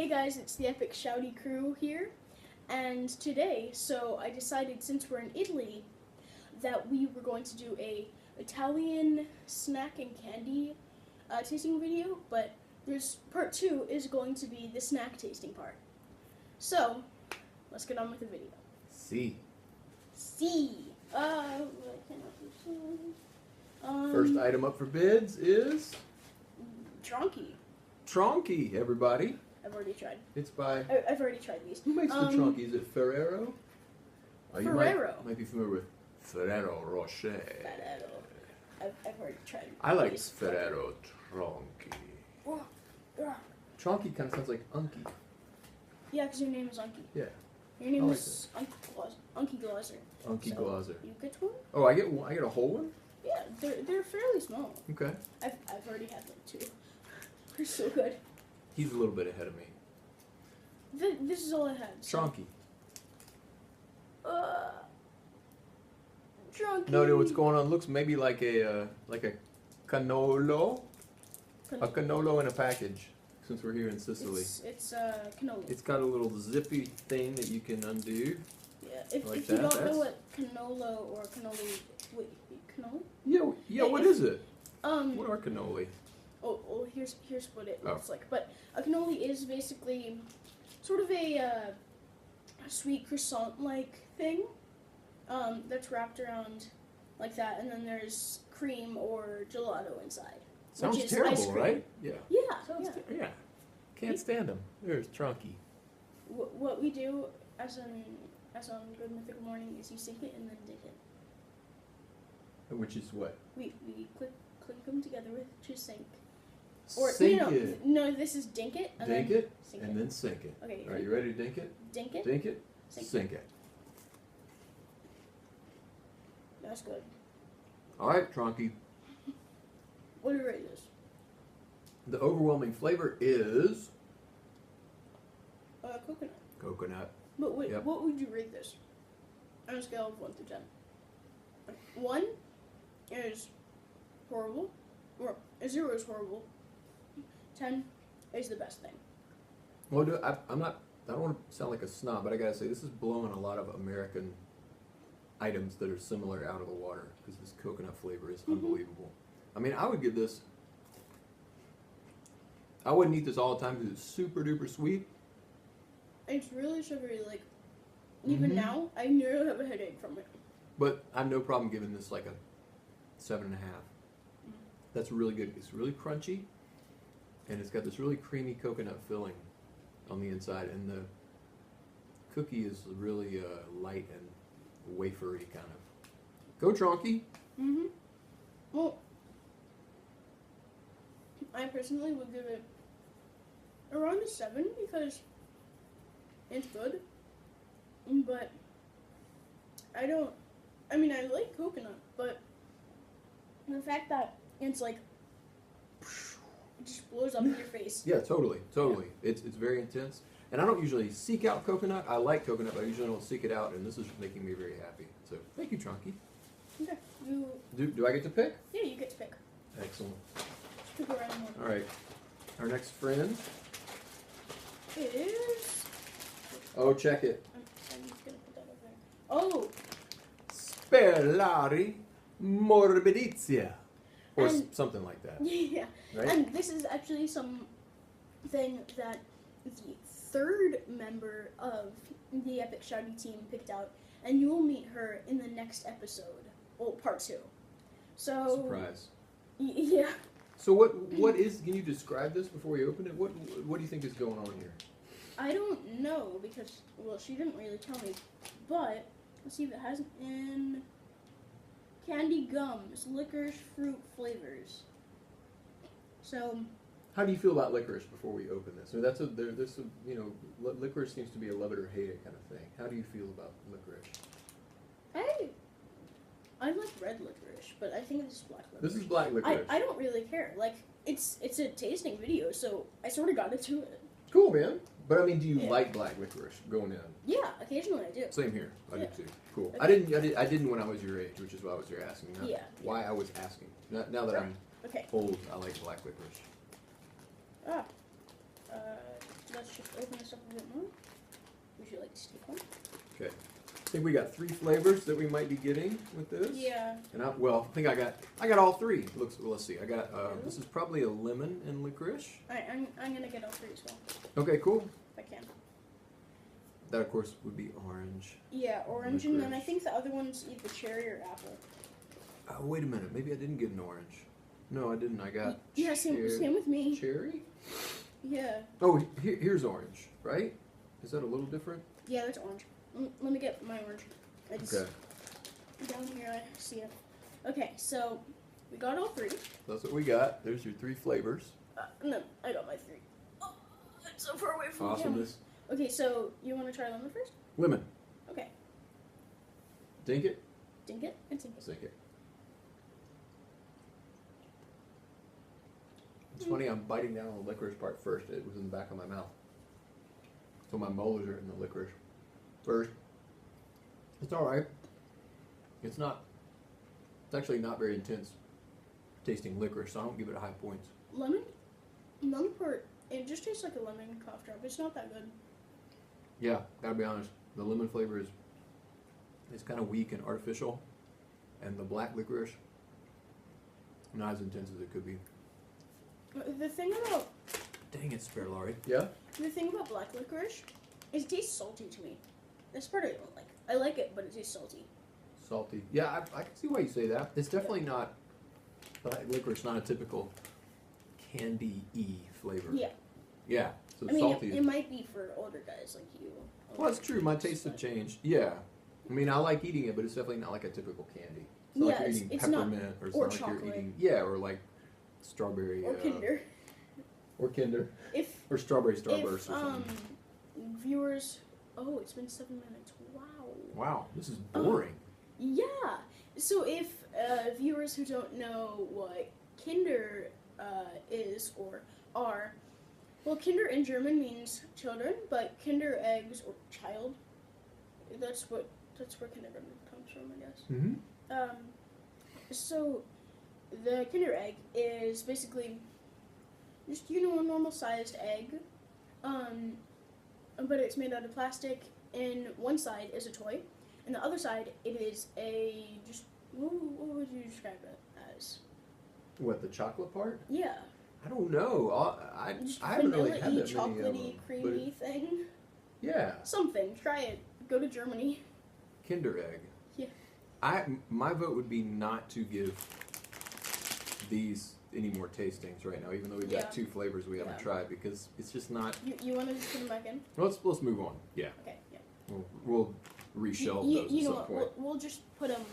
Hey guys, it's the Epic Shouty crew here, and today, I decided since we're in Italy, that we were going to do a Italian snack and candy tasting video, but there's part 2 is going to be the snack tasting part. So, let's get on with the video. See. I cannot do so. First item up for bids is Tronky. Tronky, everybody. I've already tried. It's by... I've already tried these. Who makes the Tronky? Is it Ferrero? You Ferrero. might be familiar with Ferrero Rocher. I've already tried I like these. Ferrero Tronky. Tronky kind of sounds like Unky. Yeah, because your name is Unky. Yeah. Your name I like is Unky Glazer. Unky So, Glazer. You get one? Oh, I get one. I get a whole one? Yeah, they're fairly small. Okay. I've already had them too. They're so good. He's a little bit ahead of me. This is all I had. So. Tronky. Tronky. No, dude, what's going on? Looks maybe like a cannolo. A cannolo in a package. Since we're here in Sicily. It's cannoli. It's got a little zippy thing that you can undo. Yeah, if Like you don't that, know what cannolo or cannoli, wait, cannoli? Yeah. What is it? What What are cannoli? Oh, here's what it looks like. But a cannoli is basically sort of a sweet croissant-like thing that's wrapped around like that, and then there's cream or gelato inside. Sounds which is terrible, ice cream. right? Yeah. Yeah. Yeah. Can't stand them. There's Tronky. What we do as on Good Mythical Morning is you sink it and then dip it. Which is what? We click them together to sink. Or Sink it. No, this is dink it and Dink then it sink and it. then sink it. Okay. All right, you ready to dink it? Dink it. Dink it. Sink it. That's good. All right, Tronky. What do you rate this? The overwhelming flavor is Coconut. coconut. But wait, Yep. what would you rate this? On a scale of 1 to 10. 1 is horrible, or 0 is horrible. 10 is the best thing. Well, I don't want to sound like a snob, but I gotta say this is blowing a lot of American items that are similar out of the water because this coconut flavor is unbelievable. I mean, I would give this. I wouldn't eat this all the time because it's super duper sweet. It's really sugary. Like even now, I nearly have a headache from it. But I have no problem giving this like a 7.5. That's really good. It's really crunchy, and it's got this really creamy coconut filling on the inside, and the cookie is really light and wafery kind of. Go Tronky. Well, I personally would give it around a 7 because it's good, but I like coconut, but the fact that it's like it just blows up in your face. Yeah, totally. It's very intense, and I don't usually seek out coconut. I like coconut, but I usually don't seek it out, and this is making me very happy. So thank you, Tronky. Okay, Do I get to pick? yeah, you get to pick. Excellent. Just pick a random one. All right, our next friend. It is. Oh, check it. I'm just gonna put that over there. Oh, Sperlari morbidizia, or And- something like that. yeah. Right? And this is actually something that the third member of the Epic Shouty team picked out, and you will meet her in the next episode, well, part 2. So Surprise. Yeah. So what is? Can you describe this before we open it? What do you think is going on here? I don't know because she didn't really tell me, but let's see if it has in candy gums, licorice fruit flavors. So. How do you feel about licorice before we open this? I mean, licorice seems to be a love it or hate it kind of thing. How do you feel about licorice? I like red licorice, but I think this is black licorice. This is black licorice. I don't really care. Like it's a tasting video, so I sort of got into it. Cool, man. But I mean, do you Yeah. like black licorice going in? Yeah, occasionally I do. Same here. I Yeah. do too. Cool. Okay. I didn't when I was your age, which is why I was here asking. Not Yeah. Why I was asking. Now that I'm Okay. old, I like black licorice. Let's shift Okay. I think we got 3 flavors that we might be getting with this. Yeah. And I think I got all 3. Let's see. I got this is probably a lemon and licorice. I'm gonna get all 3 as well, Okay, cool. if I can. That of course would be orange. Yeah, orange, and then I Licorice. think the other one's either cherry or apple. Oh, wait a minute. Maybe I didn't get an orange. No, I didn't. I got Yeah, same with me. cherry. Yeah. Oh, here's orange, right? Is that a little different? Yeah, that's orange. Let me get my orange. It's Okay. down here. I see it. Okay, so we got all 3. That's what we got. There's your 3 flavors. And then I got my 3. Oh, it's so far away from the camera. Awesomeness. Okay, so you want to try lemon first? Lemon. Okay. Dink it. Dink it and sink it. Sink it. It's funny, I'm biting down on the licorice part first. It was in the back of my mouth. So my molars are in the licorice first. It's alright. It's actually not very intense tasting licorice, so I don't give it high points. Lemon part, it just tastes like a lemon cough drop. It's not that good. Yeah, gotta be honest. The lemon flavor is kind of weak and artificial, and the black licorice, not as intense as it could be. The thing about Dang it, Spare Laurie. Yeah? black licorice is it tastes salty to me. That's part I don't like. I like it, but it tastes salty. Salty. Yeah, I can see why you say that. It's definitely not, black licorice, not a typical candy-y flavor. Yeah. Yeah, so I mean, salty. it might be for older guys like you. Well, that's true. My tastes have changed. Yeah. I mean, I like eating it, but it's definitely not like a typical candy. It's not Yeah, like you're eating it's not- peppermint, or it's or not like chocolate. you're eating, yeah, or like strawberry. Or Kinder. Or Kinder. If Or strawberry starburst or if something. viewers, oh, it's been 7 minutes. Wow. Wow, this is boring. Yeah. So if viewers who don't know what Kinder is or are, well, Kinder in German means children, but Kinder eggs or child, that's where kindergarten comes from, I guess. Mm-hmm. So the Kinder egg is basically just a normal sized egg, but it's made out of plastic. And one side is a toy, and the other side it is a just what would you describe it as? What, the chocolate part? Yeah, I don't know. I haven't really had that many of them. chocolatey, but creamy thing. yeah, Something. Try it. Go to Germany. Kinder Egg. Yeah. My vote would be not to give these any more tastings right now, even though we've Yeah. got 2 flavors we haven't Yeah. tried, because it's just not. You want to just put them back in? Let's move on. Yeah, Okay. Yeah. we'll reshelve those You at know some what? point. We'll just put them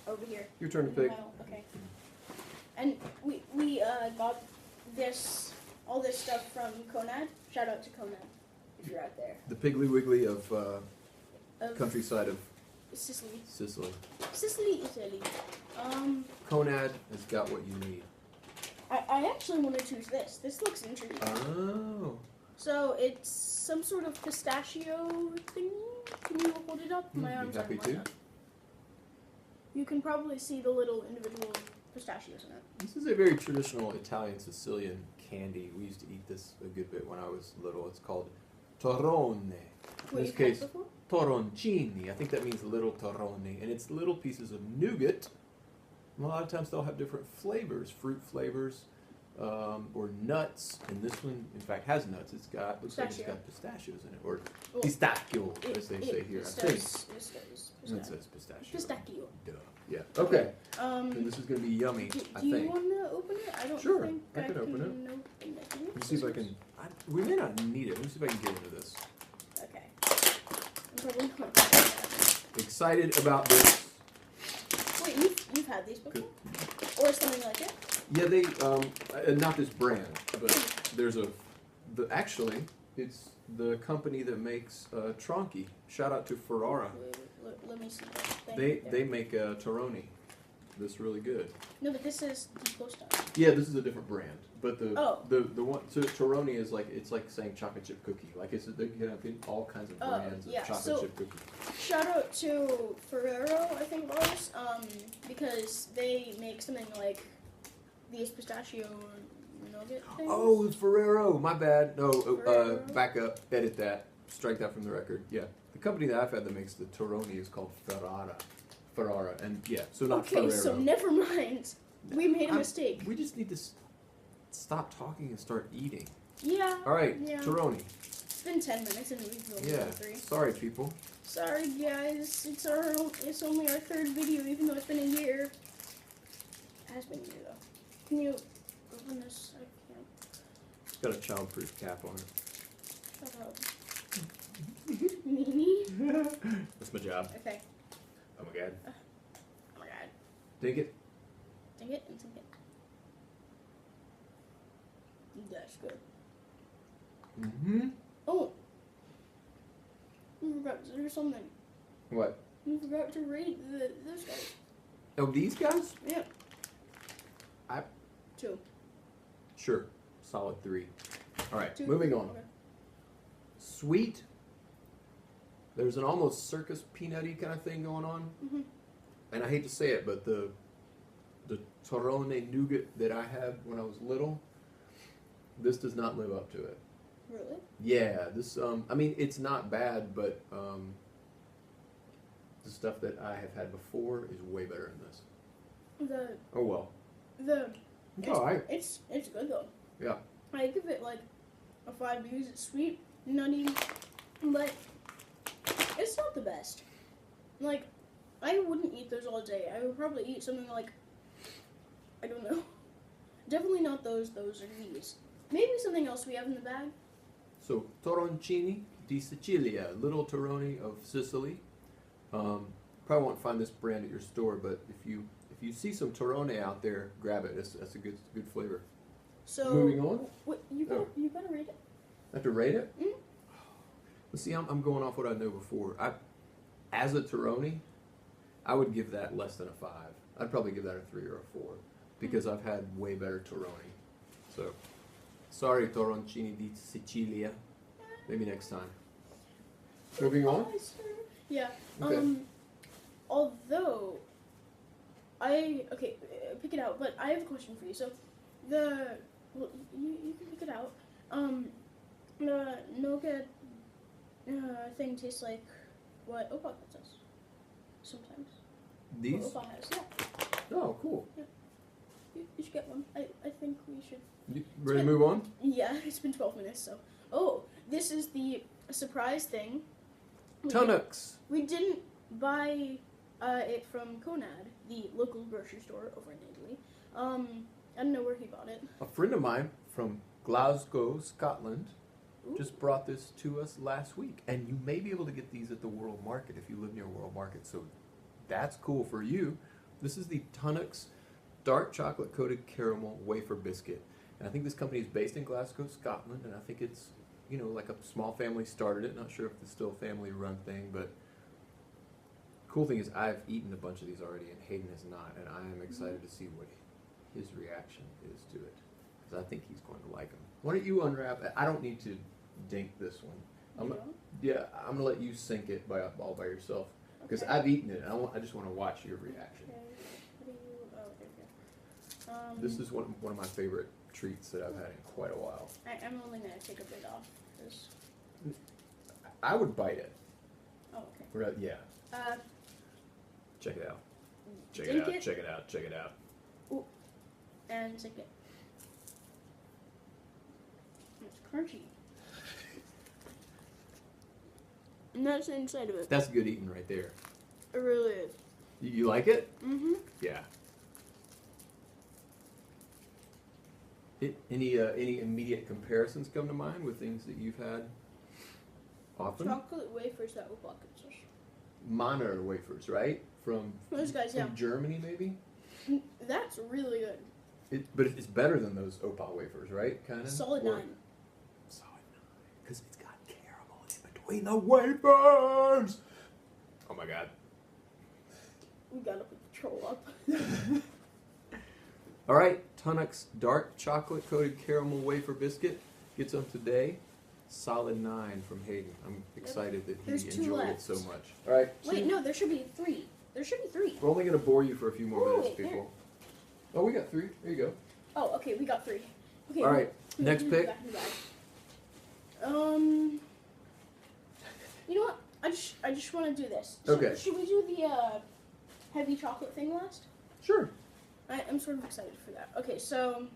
over here. Your turn to in the pick. middle. Okay. And we got all this stuff from Conad. Shout out to Conad if you're out there. The Piggly Wiggly of Of countryside of Sicily. Sicily. Sicily, Italy. Conad has got what you need. I actually want to choose this. This looks intriguing. Oh. So it's some sort of pistachio thingy. Can you hold it up? My Be arms happy aren't to. lined up. You can probably see the little individual pistachios in it. This is a very traditional Italian Sicilian candy. We used to eat this a good bit when I was little. It's called torrone. In Wait, this you've had case, it before? toroncini. I think that means little torrone. And it's little pieces of nougat. And a lot of times they'll have different flavors, fruit flavors, or nuts. And this one, in fact, has nuts. Looks like it's Pistachio. got pistachios in it. Or Well, pistachio, as they say here. I think. It It says says pistachio. pistachio. Duh. Yeah. Okay. And Do this is going to be yummy, I you think. want to open it? I don't Sure, think I can open it. open it. Let me see if I can. We may not need it. Let me see if I can get into this. Okay. I'm probably not. Excited about this. Wait, you've had these before? Or something like it? Yeah, they not this brand, but there's actually it's the company that makes Tronchi. Shout out to Ferrara. Wait, let me see that thing. They right there. they make Torroni. That's really good. No, but this is Di Costa. Yeah, this is a different brand, but Oh. the one so Torroni is like it's like saying chocolate chip cookie. Like they can have all kinds of Oh, brands of yeah, chocolate so- chip cookie. Shout out to Ferrero, I think it was, because they make something like these pistachio nugget things. Oh, it's Ferrero. My bad. No, Ferrero. back up. Edit that. Strike that from the record. Yeah, the company that I've had that makes the Torroni is called Ferrara, and yeah, so not Okay, Ferrero. so never mind. We made a mistake. We just need to stop talking and start eating. Yeah. All right, Yeah. Torroni. It's been 10 minutes and we've only Yeah. done 3. Sorry, people. Sorry, guys. It's only our 3rd video, even though it's been a year. It has been a year, though. Can you open this? I can't. It's got a childproof cap on it. Shut up. Mimi? That's my job. Okay. Oh my god. Oh my god. Take it. Dang it and sink it. That's good. Mm-hmm. Oh! We forgot to do something. What? We forgot to rate this guy. Oh, these guys? Yeah. 2. Sure. Solid 3. All right, 2. moving on. Okay. Sweet. There's an almost circus peanutty kind of thing going on. Mhm. And I hate to say it, but the Torrone nougat that I had when I was little, this does not live up to it. Really? Yeah, this I mean it's not bad, but the stuff that I have had before is way better than this. Oh well. It's alright. It's good though. Yeah. I give it like a 5 because it's sweet, nutty, but it's not the best. Like, I wouldn't eat those all day. I would probably eat something like, I don't know. Definitely not those or these. Maybe something else we have in the bag. So Torroncini di Sicilia, Little Torroni of Sicily. Probably won't find this brand at your store, but if you see some Torrone out there, grab it. That's a good flavor. So Moving on. What, you gotta rate it. I have to rate it. Mm. Well, see, I'm going off what I know before. As a Torroni, I would give that less than a 5. I'd probably give that a 3 or a 4 because I've had way better Torroni. So, sorry, Torroncini di Sicilia. Maybe next time. Moving on. Yeah. Okay. Although pick it out. But I have a question for you. So, you can pick it out. The nougat thing tastes like what Opal gives us. Sometimes. These? What Opal has, yeah. Oh, cool. You should get one. I think we should. You ready to move on? Yeah, it's been 12 minutes, so. Oh, this is the surprise thing. Tunnocks. We didn't buy it from Conad, the local grocery store over in Italy. I don't know where he bought it. A friend of mine from Glasgow, Scotland, Ooh. just brought this to us last week. And you may be able to get these at the World Market if you live near World Market. So that's cool for you. This is the Tunnocks dark chocolate coated caramel wafer biscuit. And I think this company is based in Glasgow, Scotland. And I think it's, like a small family started it. Not sure if it's still a family run thing, but cool thing is I've eaten a bunch of these already and Hayden has not. And I am excited to see what his reaction is to it. Because I think he's going to like them. Why don't you unwrap it? I don't need to dink this one. I'm going to let you sink it all by yourself. Because Okay. I've eaten it. And I just want to watch your reaction. Okay. What do you? Oh, there you go. This is one of my favorite treats that I've had in quite a while. I'm only gonna take a bit off. 'Cause- I would bite it. Oh, okay. Yeah. Check it out. Check it Dink out. it. Check it out. Check it out. And sink it. It's crunchy. And that's the inside of it. That's good eating right there. It really is. You like it? Mm-hmm. Yeah. Any immediate comparisons come to mind with things that you've had often? Chocolate wafers that Opal gives us. Monner wafers, right? From Those guys, yeah. Germany, maybe. That's really good. But it's better than those Opal wafers, right? Kind of. Solid 9. Solid 9, because it's got caramel in between the wafers. Oh my god. We gotta put the troll up. All right, Tunnocks dark chocolate coated caramel wafer biscuit gets them today. Solid 9 from Hayden. I'm excited that There's he 2 enjoyed it left. so much. All right. Wait, no, there should be 3. There should be 3. We're only going to bore you for a few more Oh, minutes, wait, people. Oh, we got 3. There you go. Oh, okay, we got 3. Okay. All right, next pick. Back in the bag. You know what? I just want to do this. Okay. Should we do the heavy chocolate thing last? Sure. I'm sort of excited for that. Okay, so.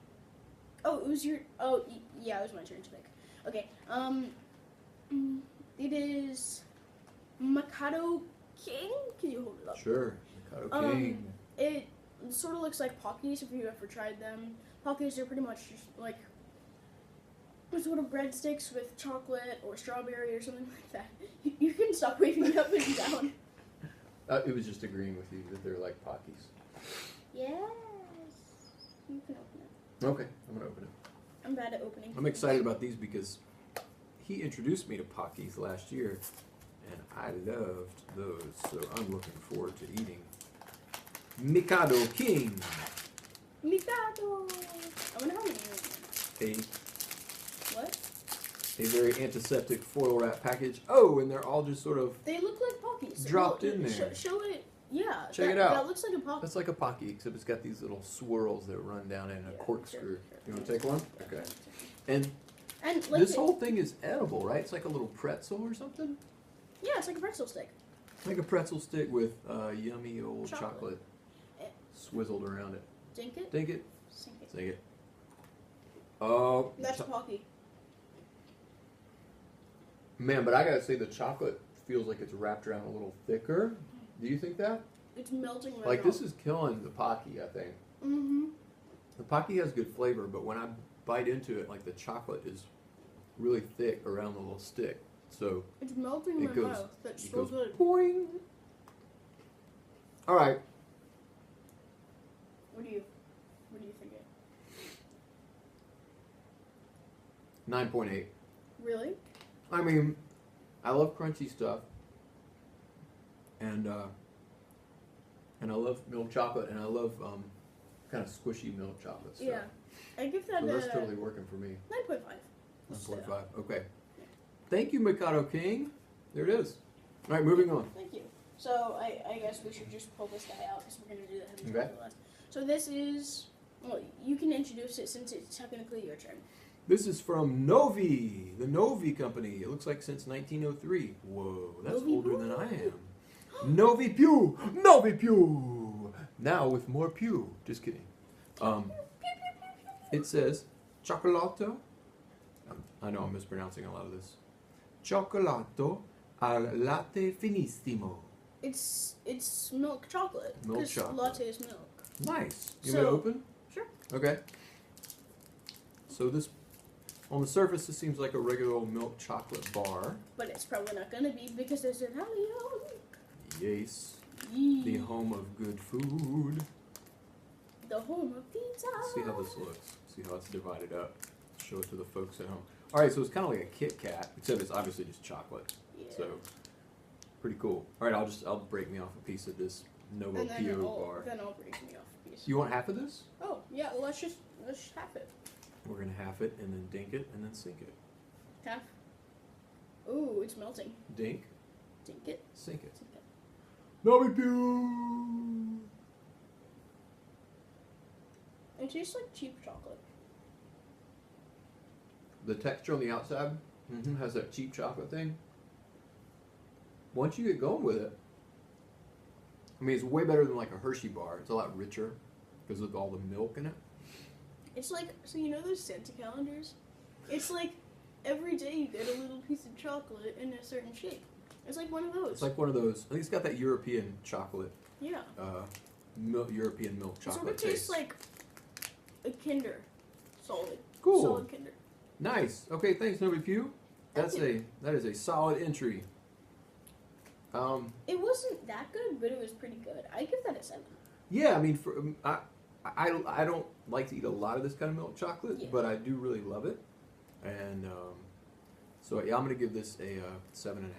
Oh, it was your. Oh, yeah, it was my turn to pick. Okay. It is Mikado King. Can you hold it up? Sure. Mikado King. It sort of looks like Pockies if you've ever tried them. Pockies are pretty much just like sort of breadsticks with chocolate or strawberry or something like that. You can stop waving it up and down. It was just agreeing with you that they're like Pockies. Yes. You can open it. Okay, I'm gonna open it. I'm bad at opening. I'm excited about these because he introduced me to Pockies last year, and I loved those. So I'm looking forward to eating Mikado King. Mikado. I wonder how many are in there. What? A very antiseptic foil wrap package. Oh, and they're all just sort of They look like Pockies. dropped in there. Show it. Yeah. Check it out. That looks like a Pocky. That's like a Pocky, except it's got these little swirls that run down in a corkscrew. Sure. You want to take one? Okay. And And like this whole thing is edible, right? It's like a little pretzel or something? Yeah, it's like a pretzel stick. Like a pretzel stick with yummy old chocolate Eh. swizzled around it. Dink it. Dink it. Sink it. Sink it. Oh. That's Pocky. Man, but I gotta say the chocolate feels like it's wrapped around a little thicker. Do you think that? It's melting right Like now. this is killing the Pocky, I think. Mm-hmm. The Pocky has good flavor, but when I bite into it, like the chocolate is really thick around the little stick. So It's melting in it my goes, mouth. That's it so goes good. boing. All right. What do you think it? 9.8. Really? I mean, I love crunchy stuff, and I love milk chocolate, and I love kind of squishy milk chocolate stuff. Yeah. I give that So a that's totally working for me. 9.5. 9.5. Okay. Thank you, Mikado King. There it is. All right, moving on. Thank you. So I guess we should just pull this guy out because we're gonna do the heavy Okay. chocolate last. So this is. Well, you can introduce it since it's technically your turn. This is from Novi, the Novi company. It looks like since 1903. Whoa, that's Novi older Pew. than I am. Novi Pew, Novi Pew. Now with more Pew. Just kidding. It says Cioccolato. I know I'm mispronouncing a lot of this. Cioccolato al latte finissimo. It's milk chocolate. Milk 'cause chocolate. Latte is milk. Nice. You So- want to open? Sure. Okay. So this, on the surface, this seems like a regular old milk chocolate bar. But it's probably not gonna be because there's Italian. Yes. Yee. The home of good food. The home of pizza. Let's see how this looks. See how it's divided up. Show it to the folks at home. All right, so it's kind of like a Kit Kat, except it's obviously just chocolate. Yeah. So pretty cool. All right, I'll break me off a piece of this Novo and then Pio I'll, bar. then I'll break me off a piece. You want half of this? Oh yeah, let's just half it. We're gonna half it and then dink it and then sink it. Half. Ooh, it's melting. Dink, Dink it. sink it. Sink it. Novi Pio. It tastes like cheap chocolate. The texture on the outside has that cheap chocolate thing. Once you get going with it, I mean, it's way better than like a Hershey bar. It's a lot richer because of all the milk in it. It's like, so you know those Santa calendars? It's like every day you get a little piece of chocolate in a certain shape. It's like one of those. It's like one of those. I think it's got that European chocolate, yeah. European milk It sort chocolate of tastes taste. like a Kinder. Solid. Cool. Solid Kinder. Nice. Okay, thanks, Novi Pugh. Thank That is a solid entry. It wasn't that good, but it was pretty good. I give that a 7. Yeah, I mean, I don't like to eat a lot of this kind of milk chocolate, Yeah. but I do really love it, and so yeah, I'm gonna give this a 7.5.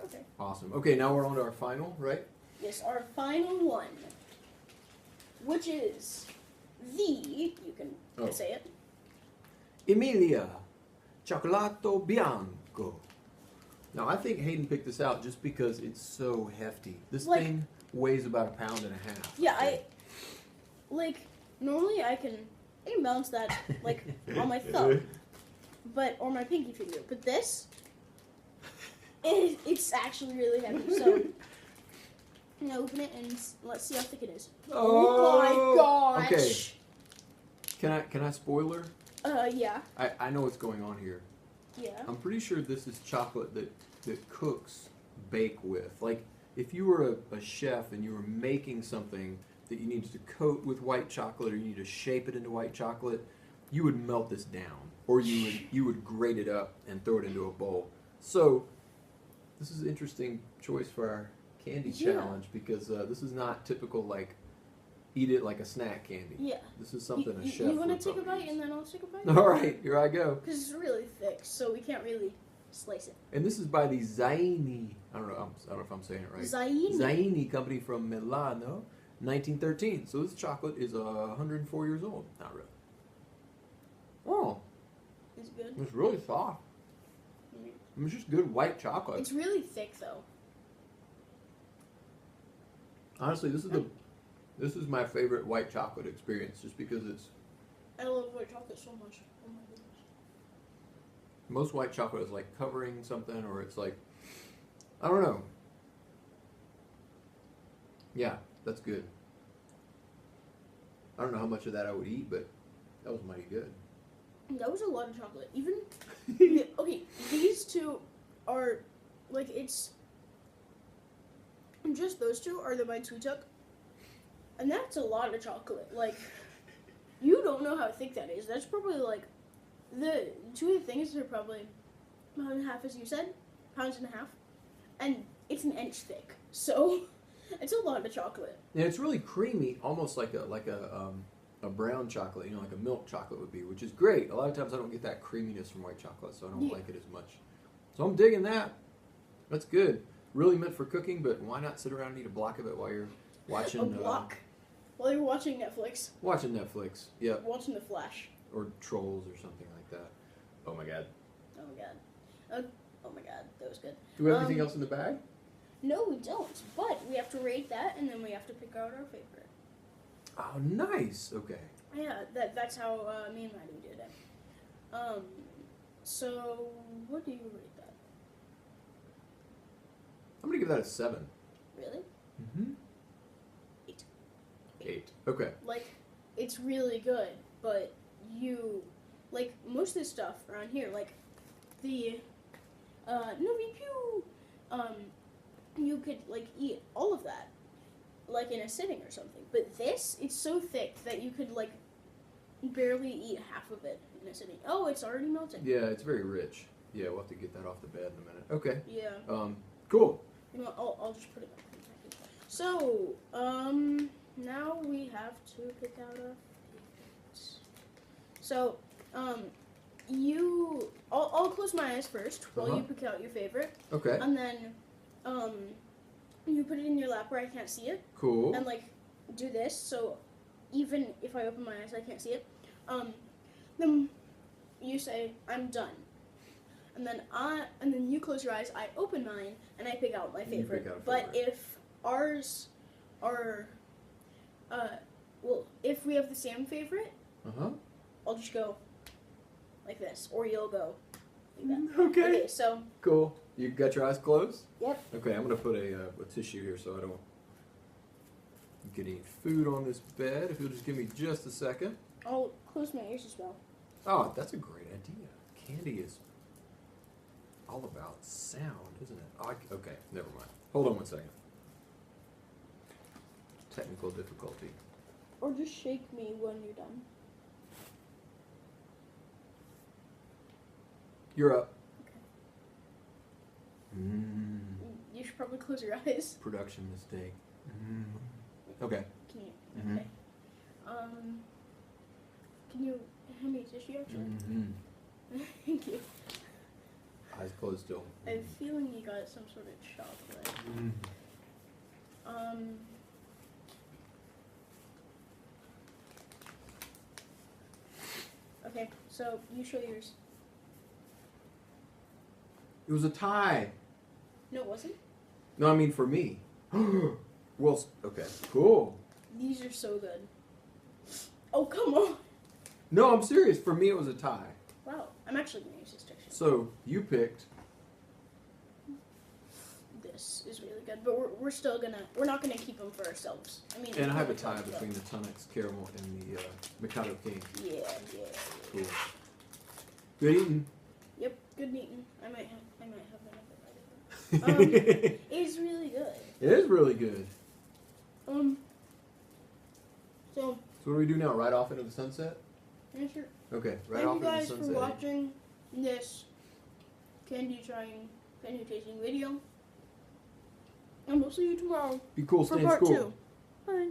Okay. Awesome. Okay, now we're on to our final, right? Yes, our final one, which is you can say it. Emilia Cioccolato Bianco. Now, I think Hayden picked this out just because it's so hefty. This Like- thing weighs about 1.5 pounds. Yeah, normally I can balance that like on my thumb, or my pinky finger. But this, It's actually really heavy. So now open it and let's see how thick it is. Oh my gosh. Okay. Can I spoiler? Yeah. I know what's going on here. Yeah. I'm pretty sure this is chocolate that cooks bake with. Like, if you were a chef and you were making something that you needed to coat with white chocolate or you need to shape it into white chocolate, you would melt this down. Or you would grate it up and throw it into a bowl. So, this is an interesting choice for our candy challenge because this is not typical, like, eat it like a snack candy. Yeah. This is something a chef You want would to take a probably bite use. and then I'll take a bite? All right, here I go. Because it's really thick, so we can't really slice it. And this is by the Zaini. I don't know if I'm saying it right. Zaini. Zaini company from Milano, 1913. So this chocolate is 104 years old. Not really. Oh, It's good. it's really soft. Mm. I mean, it's just good white chocolate. It's really thick though. Honestly, this is my favorite white chocolate experience, just because it's I love white chocolate so much. Oh my goodness. most white chocolate is like covering something, or it's like, I don't know. Yeah, that's good. I don't know how much of that I would eat, but that was mighty good. That was a lot of chocolate. Even okay, these two are like it's just those two are the bites we took, and that's a lot of chocolate. Like you don't know how thick that is. That's probably like the two of the things are probably pound and a half, as you said, pounds and a half, and it's an inch thick. So it's a lot of chocolate. Yeah, it's really creamy, almost like a brown chocolate, like a milk chocolate would be, which is great. A lot of times I don't get that creaminess from white chocolate, so I don't like it as much. So I'm digging that. That's good. Really meant for cooking, but why not sit around and eat a block of it while you're watching? A block. While you're watching Netflix. Watching Netflix. Yep. Watching The Flash. Or Trolls or something like that. Oh my god. Oh my god. Oh my god, that was good. Do we have anything else in the bag? No, we don't. But we have to rate that, and then we have to pick out our favorite. Oh, nice. Okay. Yeah, that's how me and Maddie did it. So what do you rate that? I'm gonna give that a 7. Really? Mm-hmm. 8. 8. Okay. Like, it's really good, but you like most of the stuff around here, like the Novi Pew, you could like eat all of that like in a sitting or something. But this, it's so thick that you could like barely eat half of it in a sitting. Oh, it's already melting. Yeah, it's very rich. Yeah, we'll have to get that off the bed in a minute. Okay. Yeah. Cool. You know what, I'll just put it back in the package. So, now we have to pick out our favorites. So, I'll close my eyes first while you pick out your favorite. Okay. And then, you put it in your lap where I can't see it. Cool. And, like, do this, so even if I open my eyes, I can't see it. Then you say, I'm done. And then you close your eyes, I open mine, and I pick out my favorite. Pick out a But favorite. if ours are, if we have the same favorite, Uh-huh. I'll just go like this, or you'll go like that. Okay. So, Cool. You got your eyes closed? Yep. Okay, I'm gonna put a tissue here so I don't get any food on this bed. If you'll just give me just a second. I'll close my ears as well. Oh, that's a great idea. Candy is all about sound, isn't it? Oh, okay, never mind. Hold on one second. Technical difficulty. Or just shake me when you're done. You're up. Okay. You should probably close your eyes. Production mistake. Okay. Can you? Mhm. Okay. Can you hand me a tissue actually? Thank you. Eyes closed still. I have a feeling you got some sort of chocolate. Okay, so you show yours. It was a tie. No, it wasn't. No, I mean for me. Well, okay, cool. These are so good. Oh, come on. No, I'm serious. For me, it was a tie. Wow, I'm actually going to use this tissue. So you picked this is really good. But we're not gonna keep them for ourselves. I mean, And I have a we're tie talking between the Tunnix Caramel and the Mikado King. about- Yeah. Cool. Good eating. Yep. Good eating. I might have another bite of it. It's really good. It is really good. So So what do we do now? Right off into the sunset? yeah, sure. Okay, right Thank off you into the guys sunset. for watching this candy tasting video. And we'll see you tomorrow Be cool, for stay in part school. 2. Bye.